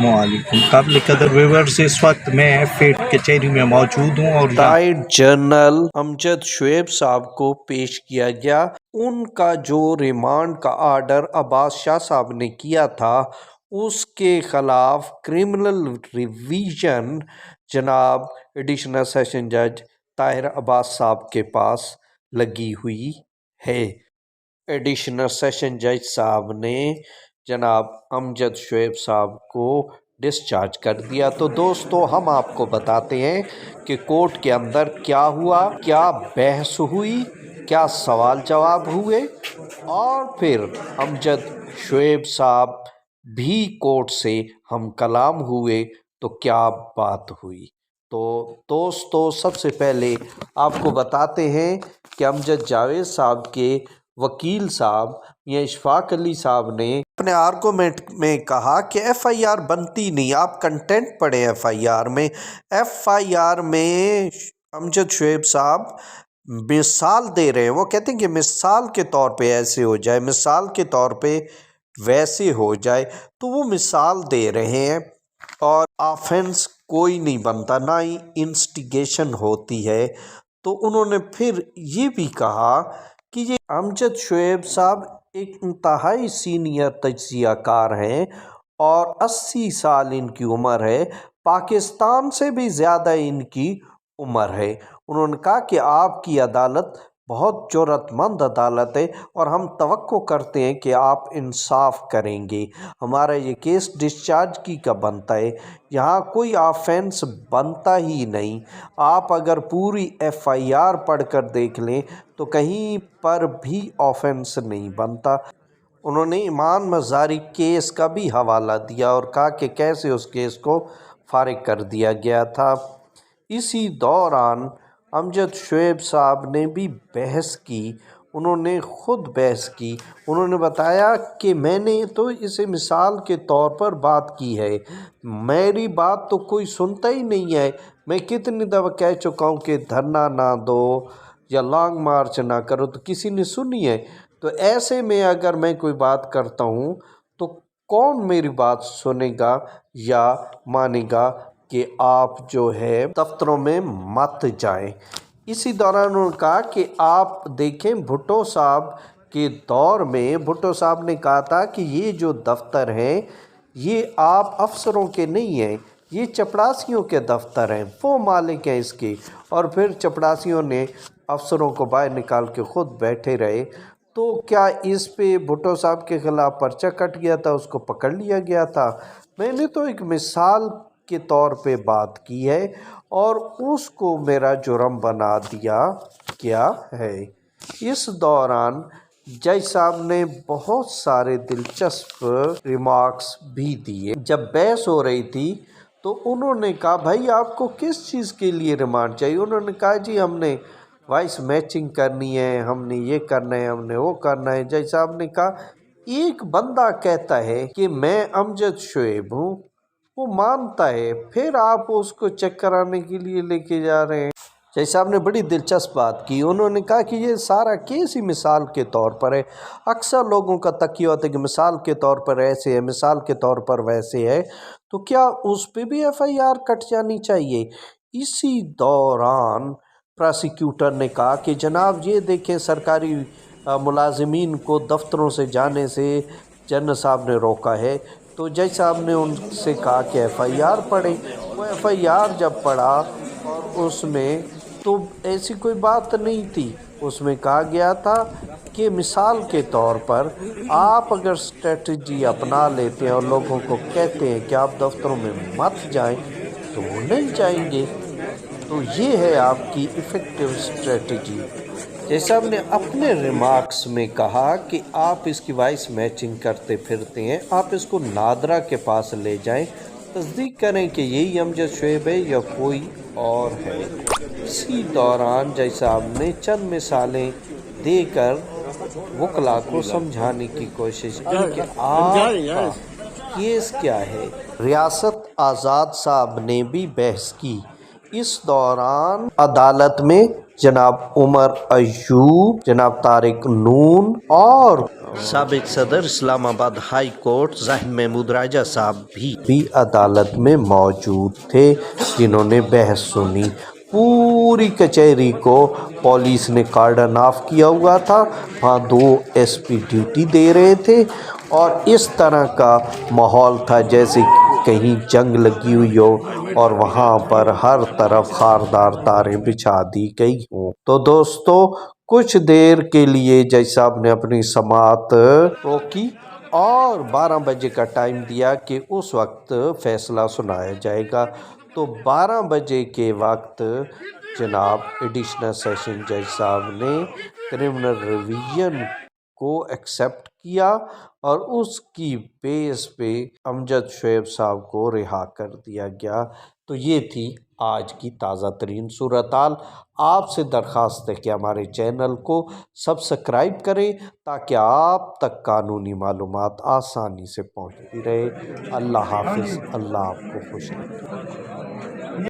वालेकुम काबिल कदर व्यूअर्स, इस वक्त मैं फेट कचहरी में मौजूद हूँ और रिटायर्ड जनरल अमजद शुएब साहब को पेश किया गया। उनका जो रिमांड का आर्डर अब्बास शाह साहब ने किया था उसके खिलाफ क्रिमिनल रिवीजन जनाब एडिशनल सेशन जज ताहिर अब्बास साहब के पास लगी हुई है। एडिशनल सेशन जज साहब ने जनाब अमजद शुएब साहब को डिस्चार्ज कर दिया। तो दोस्तों, हम आपको बताते हैं कि कोर्ट के अंदर क्या हुआ, क्या बहस हुई, क्या सवाल जवाब हुए और फिर अमजद शुएब साहब भी कोर्ट से हम कलाम हुए तो क्या बात हुई। तो दोस्तों, सबसे पहले आपको बताते हैं कि अमजद जावेद साहब के वकील साहब या इशफाक अली साहब ने अपने आर्गूमेंट में कहा कि एफआईआर बनती नहीं। आप कंटेंट पढ़ें एफआईआर में। एफआईआर में अमजद शुएब साहब मिसाल दे रहे हैं। वो कहते हैं कि मिसाल के तौर पे ऐसे हो जाए, मिसाल के तौर पे वैसे हो जाए, तो वो मिसाल दे रहे हैं और ऑफेंस कोई नहीं बनता, ना ही इंस्टिगेशन होती है। तो उन्होंने फिर ये भी कहा कि ये अमजद शुएब साहब एक इंतहाई सीनियर तज्ज़ियाकार हैं और 80 साल इनकी उम्र है, पाकिस्तान से भी ज़्यादा इनकी उम्र है। उन्होंने कहा कि आपकी अदालत बहुत ज़रूरतमंद अदालत है और हम तवक्को करते हैं कि आप इंसाफ करेंगे। हमारा ये केस डिस्चार्ज की का बनता है, यहाँ कोई ऑफेंस बनता ही नहीं। आप अगर पूरी एफआईआर पढ़कर देख लें तो कहीं पर भी ऑफेंस नहीं बनता। उन्होंने इमान मज़ारी केस का भी हवाला दिया और कहा कि कैसे उस केस को फारिग कर दिया गया था। इसी दौरान अमजद शुएब साहब ने भी बहस की, उन्होंने ख़ुद बहस की। उन्होंने बताया कि मैंने तो इसे मिसाल के तौर पर बात की है, मेरी बात तो कोई सुनता ही नहीं है। मैं कितनी दफ़ा कह चुका हूँ कि धरना ना दो या लॉन्ग मार्च ना करो, तो किसी ने सुनी है। तो ऐसे में अगर मैं कोई बात करता हूँ तो कौन मेरी बात सुनेगा या मानेगा कि आप जो है दफ्तरों में मत जाएं। इसी दौरान उन्होंने कहा कि आप देखें भुट्टो साहब के दौर में भुट्टो साहब ने कहा था कि ये जो दफ्तर हैं ये आप अफसरों के नहीं हैं, ये चपड़ासियों के दफ्तर हैं, वो मालिक हैं इसके। और फिर चपड़ासियों ने अफसरों को बाहर निकाल के ख़ुद बैठे रहे। तो क्या इस पे भुट्टो साहब के ख़िलाफ़ पर्चा कट गया था, उसको पकड़ लिया गया था? मैंने तो एक मिसाल के तौर पे बात की है और उसको मेरा जुर्म बना दिया क्या है। इस दौरान जज साहब ने बहुत सारे दिलचस्प रिमार्क्स भी दिए। जब बहस हो रही थी तो उन्होंने कहा, भाई आपको किस चीज़ के लिए रिमांड चाहिए? उन्होंने कहा, जी हमने वॉइस मैचिंग करनी है, हमने ये करना है, हमने वो करना है। जज साहब ने कहा, एक बंदा कहता है कि मैं अमजद शुएब हूँ, वो मानता है, फिर आप उसको चेक कराने के लिए लेके जा रहे हैं। जज साहब ने बड़ी दिलचस्प बात की। उन्होंने कहा कि ये सारा केस ही मिसाल के तौर पर है। अक्सर लोगों का तकिया होता है कि मिसाल के तौर पर ऐसे है, मिसाल के तौर पर वैसे है, तो क्या उस पर भी एफआईआर कट जानी चाहिए? इसी दौरान प्रोसिक्यूटर ने कहा कि जनाब ये देखें, सरकारी मुलाजिमीन को दफ्तरों से जाने से जज साहब ने रोका है। तो जज साहब ने उनसे कहा कि एफआईआर पढ़ें। वो एफआईआर जब पढ़ा और उसमें तो ऐसी कोई बात नहीं थी, उसमें कहा गया था कि मिसाल के तौर पर आप अगर स्ट्रेटजी अपना लेते हैं और लोगों को कहते हैं कि आप दफ्तरों में मत जाएं, तो वो नहीं जाएंगे। तो ये है आपकी इफ़ेक्टिव स्ट्रेटजी। जैसा हमने अपने रिमार्क्स में कहा कि आप इसकी वॉइस मैचिंग करते फिरते हैं, आप इसको नादरा के पास ले जाएं, तस्दीक करें कि यही अमजद शुएब है या कोई और है। इसी दौरान जज साहब ने चंद मिसालें देकर वकला को समझाने की कोशिश की कि आपका केस क्या है। रियासत आज़ाद साहब ने भी बहस की। اس دوران عدالت میں جناب عمر ایوب، جناب طارق نون اور سابق صدر اسلام آباد ہائی کورٹ ظاہر محمود راجہ صاحب بھی عدالت میں موجود تھے، جنہوں نے بحث سنی۔ پوری کچہری کو پولیس نے کارڈن آف کیا ہوا تھا، وہاں 2 SP ڈیوٹی دے رہے تھے اور اس طرح کا ماحول تھا جیسے کہیں جنگ لگی ہوئی ہو اور وہاں پر ہر طرف خاردار تاریں بچھا دی گئی ہوں۔ تو دوستو کچھ دیر کے لیے جج صاحب نے اپنی سماعت روکی اور 12 بجے کا ٹائم دیا کہ اس وقت فیصلہ سنایا جائے گا۔ تو 12 بجے کے وقت جناب ایڈیشنل سیشن جج صاحب نے کرمنل ریویژن کو ایکسیپٹ کیا اور اس کی بیس پہ امجد شعیب صاحب کو رہا کر دیا گیا۔ تو یہ تھی آج کی تازہ ترین صورتحال۔ آپ سے درخواست ہے کہ ہمارے چینل کو سبسکرائب کریں تاکہ آپ تک قانونی معلومات آسانی سے پہنچتی رہے۔ اللہ حافظ، اللہ آپ کو خوش رکھے۔